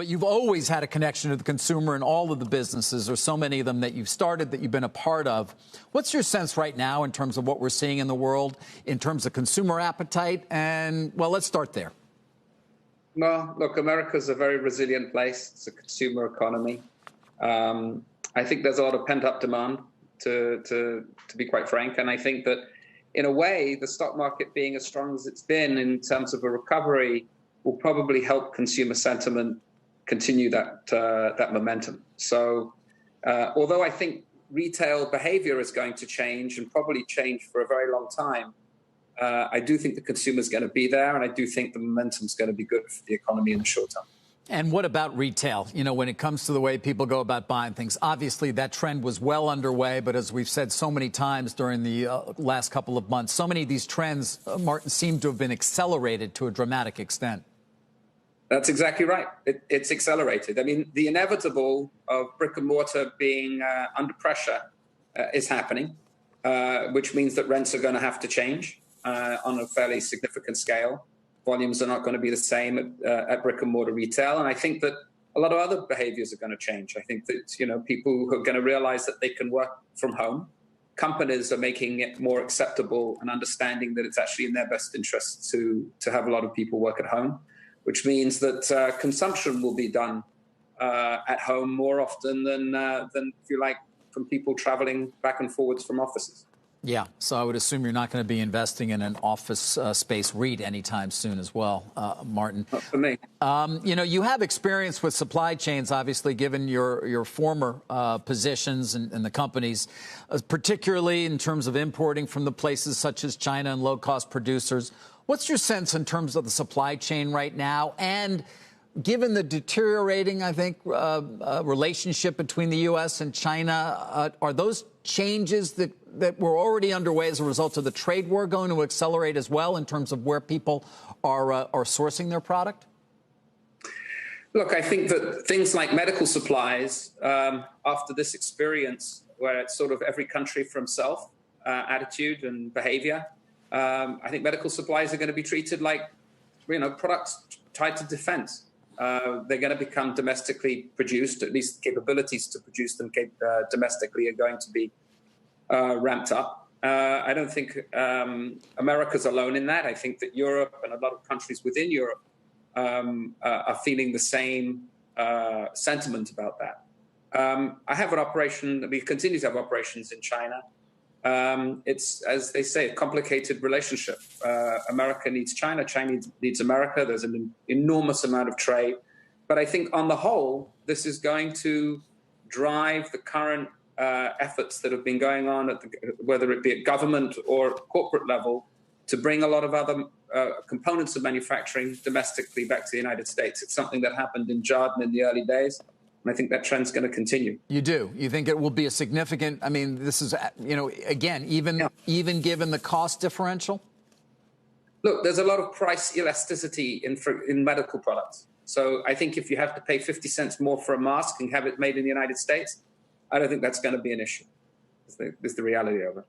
but you've always had a connection to the consumer in all of the businesses, or so many of them that you've started, that you've been a part of. What's your sense right now in terms of what we're seeing in the world, in terms of consumer appetite? And, well, let's start there. Well, look, America's a very resilient place. It's a consumer economy. I think there's a lot of pent-up demand, to be quite frank. And I think that, in a way, the stock market being as strong as it's been in terms of a recovery will probably help consumer sentiment continue that momentum. So although I think retail behavior is going to change and probably change for a very long time, I do think the consumer is going to be there, and I do think the momentum is going to be good for the economy in the short term. And what about retail? You know, when it comes to the way people go about buying things, obviously that trend was well underway. But as we've said so many times during the last couple of months, so many of these trends, Martin, seem to have been accelerated to a dramatic extent. That's exactly right. It's accelerated. I mean, the inevitable of brick and mortar being under pressure is happening, which means that rents are going to have to change on a fairly significant scale. Volumes are not going to be the same at brick and mortar retail. And I think that a lot of other behaviors are going to change. I think that, people who are going to realize that they can work from home. Companies are making it more acceptable and understanding that it's actually in their best interest to have a lot of people work at home, which means that consumption will be done at home more often than, if you like, from people traveling back and forwards from offices. Yeah, so I would assume you're not going to be investing in an office space REIT anytime soon as well, Martin. Not for me. You have experience with supply chains, obviously, given your former positions in the companies, particularly in terms of importing from the places such as China and low-cost producers. What's your sense in terms of the supply chain right now? And given the deteriorating, I think, relationship between the U.S. and China, are those changes that were already underway as a result of the trade war going to accelerate as well in terms of where people are sourcing their product? Look, I think that things like medical supplies, after this experience where it's sort of every country for himself attitude and behavior, I think medical supplies are going to be treated like, products tied to defense. They're going to become domestically produced, at least capabilities to produce them domestically are going to be ramped up. I don't think America's alone in that. I think that Europe and a lot of countries within Europe are feeling the same sentiment about that. I have an operation, we continue to have operations in China. It's, as they say, a complicated relationship. America needs China, China needs America. There's an enormous amount of trade. But I think on the whole, this is going to drive the current efforts that have been going on, whether it be at government or corporate level, to bring a lot of other components of manufacturing domestically back to the United States. It's something that happened in Jarden in the early days. And I think that trend's going to continue. You do? You think it will be a significant, this is, again, even given the cost differential? Look, there's a lot of price elasticity in medical products. So I think if you have to pay 50 cents more for a mask and have it made in the United States, I don't think that's going to be an issue. It's the reality of it.